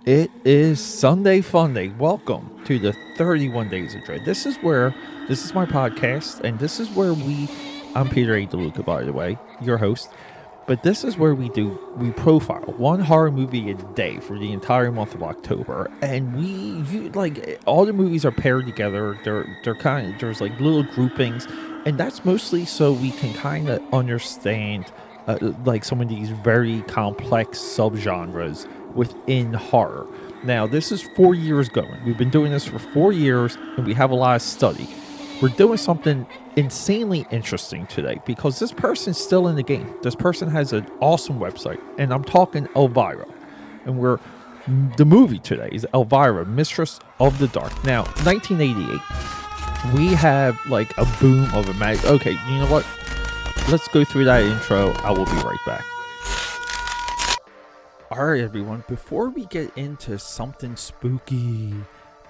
It is Sunday Funday. Welcome to the 31 Days of Dread. This is my podcast, and this is where I'm Peter A. DeLuca, by the way, your host. But this is where we profile one horror movie a day for the entire month of October, and all the movies are paired together. There's like little groupings, and that's mostly so we can kind of understand like some of these very complex subgenres within horror. Now, this is 4 years going. We've been doing this for 4 years, and we have a lot of study. We're doing something insanely interesting today because this person's still in the game. This person has an awesome website, and I'm talking Elvira. And the movie today is Elvira, Mistress of the Dark. Now, 1988, we have like a boom of Okay, you know what? Let's go through that intro. I will be right back. Alright, everyone, before we get into something spooky,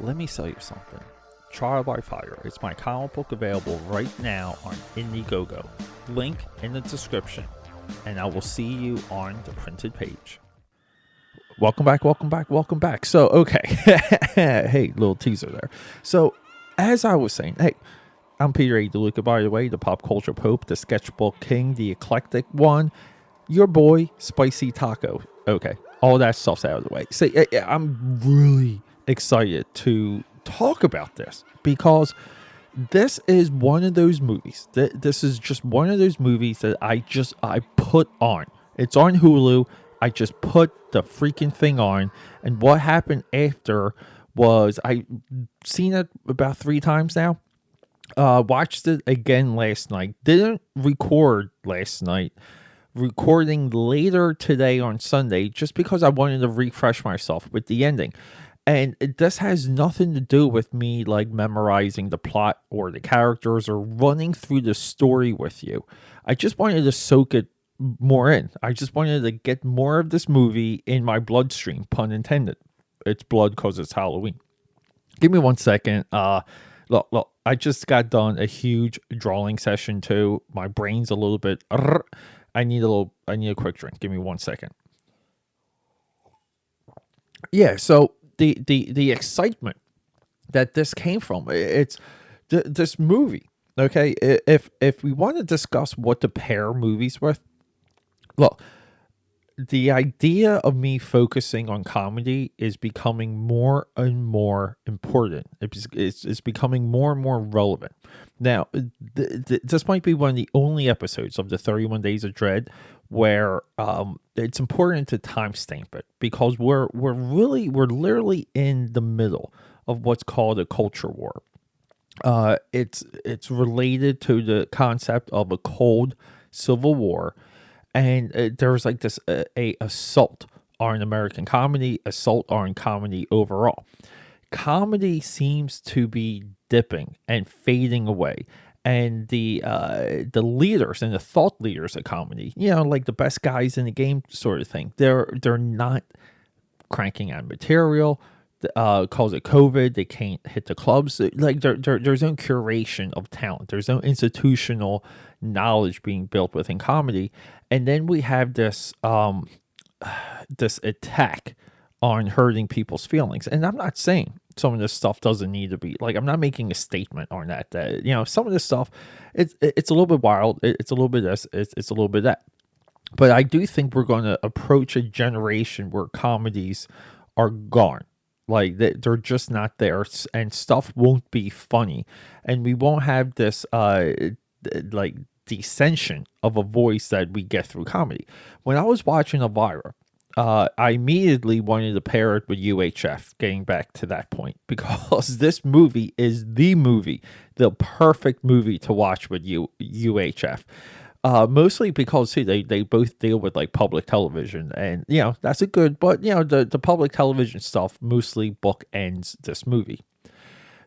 let me tell you something. Trial by Fire. It's my comic book available right now on Indiegogo. Link in the description. And I will see you on the printed page. Welcome back. So, okay. Hey, little teaser there. So, as I was saying, hey, I'm Peter A. DeLuca, by the way, the pop culture pope, the sketchbook king, the eclectic one, your boy, Spicy Taco. Okay, all that stuff's out of the way. So, I'm really excited to talk about this because this is one of those movies. This is just one of those movies that I put on. It's on Hulu. I just put the freaking thing on, and what happened after was I seen it about 3 times now. Watched it again last night. Didn't record last night. Recording later today on Sunday just because I wanted to refresh myself with the ending. And this has nothing to do with me like memorizing the plot or the characters or running through the story with you. I just wanted to soak it more in. I just wanted to get more of this movie in my bloodstream, pun intended. It's blood because it's Halloween. Give me 1 second. Look, I just got done a huge drawing session too. My brain's a little bit... I need a quick drink. Give me 1 second. Yeah, so the excitement that this came from, it's this movie. Okay, if we want to discuss what to pair movies with, look, the idea of me focusing on comedy is becoming more and more important. It's becoming more and more relevant. Now, this might be one of the only episodes of the 31 Days of Dread where it's important to timestamp it because we're literally in the middle of what's called a culture war. It's related to the concept of a cold civil war. And there's like this a assault on American comedy, assault on comedy overall. Comedy seems to be dipping and fading away, and the leaders and the thought leaders of comedy, like the best guys in the game, sort of thing. They're not cranking out material. Cause of COVID, they can't hit the clubs. Like there's no curation of talent. There's no institutional knowledge being built within comedy, and then we have this this attack on hurting people's feelings. And I'm not saying some of this stuff doesn't need to be like. I'm not making a statement on that. That some of this stuff, it's a little bit wild. It's a little bit this. It's a little bit that. But I do think we're going to approach a generation where comedies are gone. Like they're just not there, and stuff won't be funny, and we won't have this like descension of a voice that we get through comedy. When I was watching Elvira, I immediately wanted to pair it with UHF. Getting back to that point, because this movie is the perfect movie to watch with UHF. Mostly because they both deal with like public television, and that's a good, but the public television stuff mostly bookends this movie.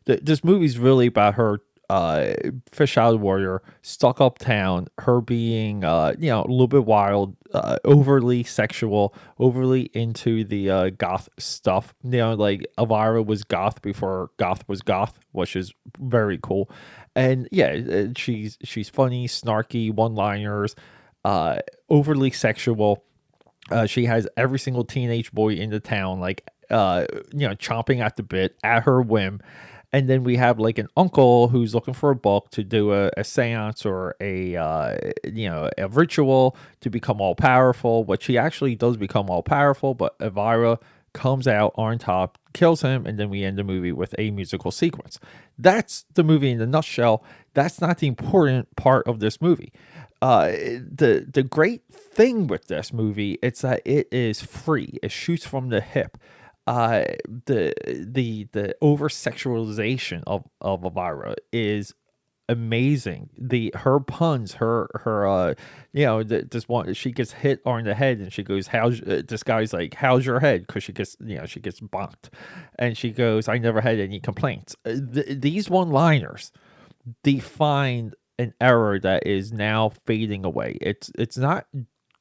This movie's really about her fish out of the water, stuck uptown, her being a little bit wild, overly sexual, overly into the goth stuff. Like Elvira was goth before goth was goth, which is very cool. And she's funny, snarky, one-liners, overly sexual. She has every single teenage boy in the town, like, chomping at the bit at her whim. And then we have like an uncle who's looking for a book to do a seance or a ritual to become all powerful. What she actually does become all powerful, but Elvira comes out on top, kills him, and then we end the movie with a musical sequence. That's the movie in a nutshell. That's not the important part of this movie. The great thing with this movie, it's that it is free. It shoots from the hip. The over sexualization of Elvira is amazing. Her puns, this one, she gets hit on the head and she goes, how's this guy's like, how's your head? Because she gets bonked, and she goes, I never had any complaints. These one liners define an era that is now fading away. It's not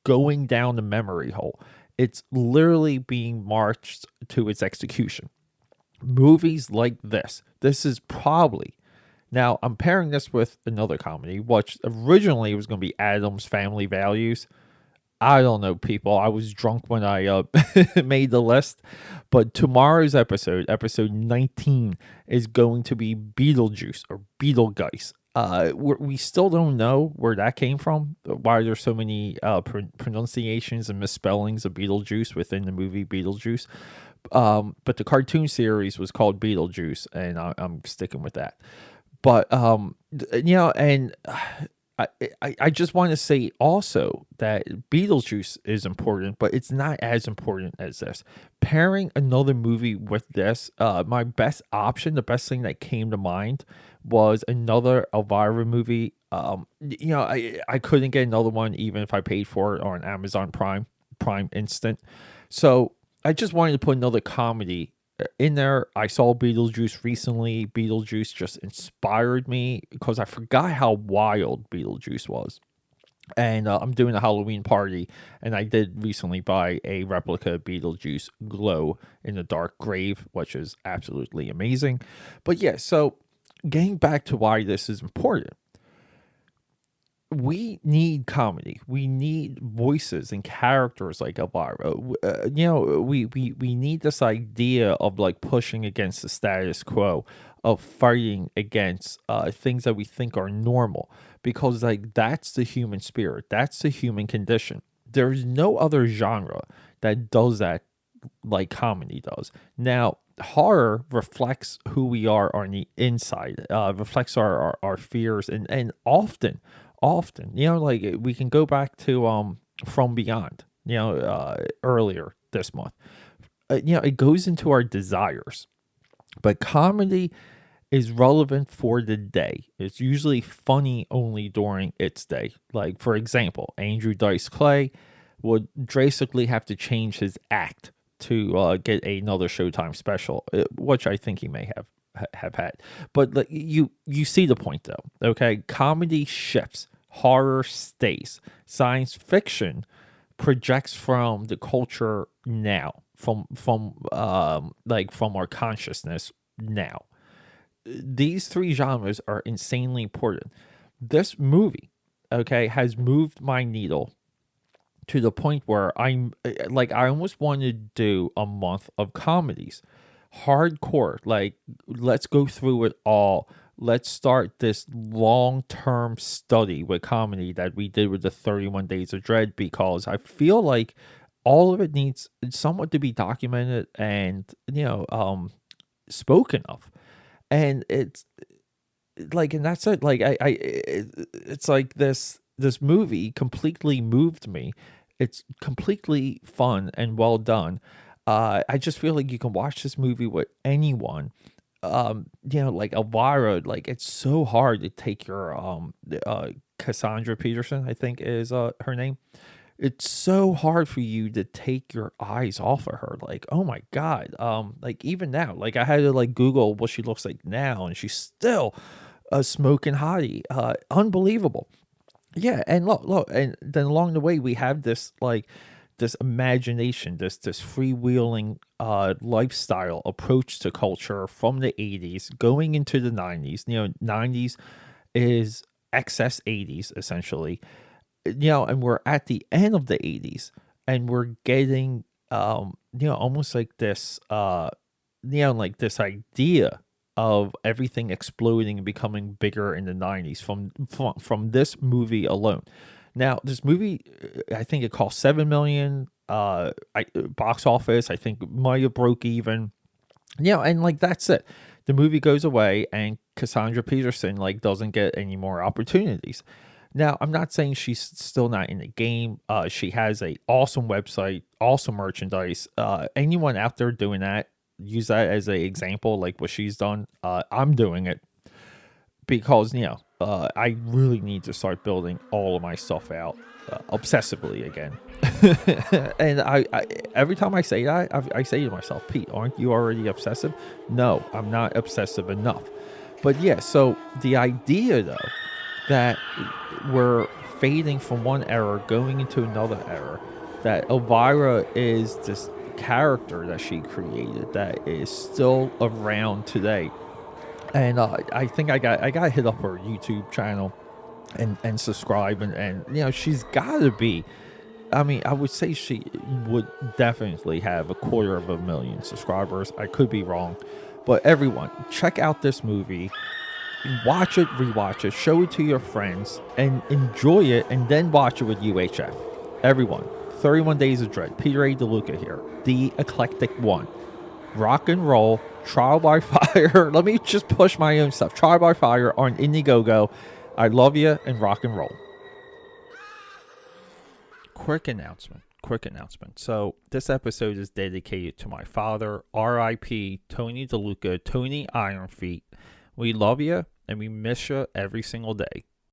going down the memory hole. It's literally being marched to its execution. Movies like this is probably, now I'm pairing this with another comedy, which originally was going to be Addams Family Values. I don't know, people. I was drunk when I made the list. But tomorrow's episode 19, is going to be Beetlejuice or Beetlegeist. We still don't know where that came from, why there's so many pronunciations and misspellings of Beetlejuice within the movie Beetlejuice. But the cartoon series was called Beetlejuice, and I'm sticking with that. But, and I just want to say also that Beetlejuice is important, but it's not as important as this. Pairing another movie with this, my best option, the best thing that came to mind was another Elvira movie. I couldn't get another one even if I paid for it on Amazon Prime Instant. So I just wanted to put another comedy in there. I saw Beetlejuice recently. Beetlejuice just inspired me because I forgot how wild Beetlejuice was. And I'm doing a Halloween party, and I did recently buy a replica Beetlejuice glow in the dark grave, which is absolutely amazing. But yeah, so getting back to why this is important. We need comedy. We need voices and characters like Elvira. We need this idea of like pushing against the status quo, of fighting against things that we think are normal, because like that's the human spirit. That's the human condition. There's no other genre that does that like comedy does. Now, horror reflects who we are on the inside, reflects our fears, and often, like we can go back to From Beyond, earlier this month. It goes into our desires. But comedy is relevant for the day. It's usually funny only during its day. Like, for example, Andrew Dice Clay would drastically have to change his act to get another Showtime special, which I think he may have had. But like, you see the point, though. Okay, comedy shifts, horror stays, science fiction projects from the culture now, from our consciousness now. These three genres are insanely important. This movie, okay, has moved my needle to the point where I'm like, I almost want to do a month of comedies, hardcore. Like, let's go through it all. Let's start this long-term study with comedy that we did with the 31 Days of Dread, because I feel like all of it needs somewhat to be documented and spoken of. And it's like, and that's it. Like it's like this movie completely moved me. It's completely fun and well done. I just feel like you can watch this movie with anyone. Like Elvira, like it's so hard to take your Cassandra Peterson, I think is her name. It's so hard for you to take your eyes off of her. Like, oh my God. Like even now, like I had to like Google what she looks like now, and she's still a smoking hottie. Unbelievable. Yeah, and look, and then along the way we have this like this imagination, this freewheeling lifestyle approach to culture from the 80s going into the 90s. 90s is excess 80s essentially. And we're at the end of the 80s, and we're getting almost like this like this idea of everything exploding and becoming bigger in the 90s from this movie alone. Now, this movie, I think it cost 7 million box office. I think it might have broke even. And like that's it. The movie goes away and Cassandra Peterson like doesn't get any more opportunities. Now, I'm not saying she's still not in the game. She has a awesome website, awesome merchandise. Anyone out there doing that, use that as an example, like what she's done. I'm doing it because I really need to start building all of my stuff out obsessively again. And I every time I say that, I say to myself, Pete, aren't you already obsessive? No, I'm not obsessive enough. But yeah, so the idea though that we're fading from one era going into another era, that Elvira is this character that she created that is still around today. And I think I got to hit up her YouTube channel and subscribe, and she's got to be, I mean, I would say she would definitely have 250,000 subscribers. I could be wrong, but everyone, check out this movie. Watch it, rewatch it, show it to your friends, and enjoy it, and then watch it with UHF. Everyone, 31 Days of Dread, Peter A. DeLuca here, the eclectic one. Rock and roll, Trial by Fire. Let me just push my own stuff. Trial by Fire on Indiegogo. I love you, and rock and roll. Quick announcement. So this episode is dedicated to my father, R.I.P. Tony DeLuca, Tony Iron Feet. We love you, and we miss you every single day.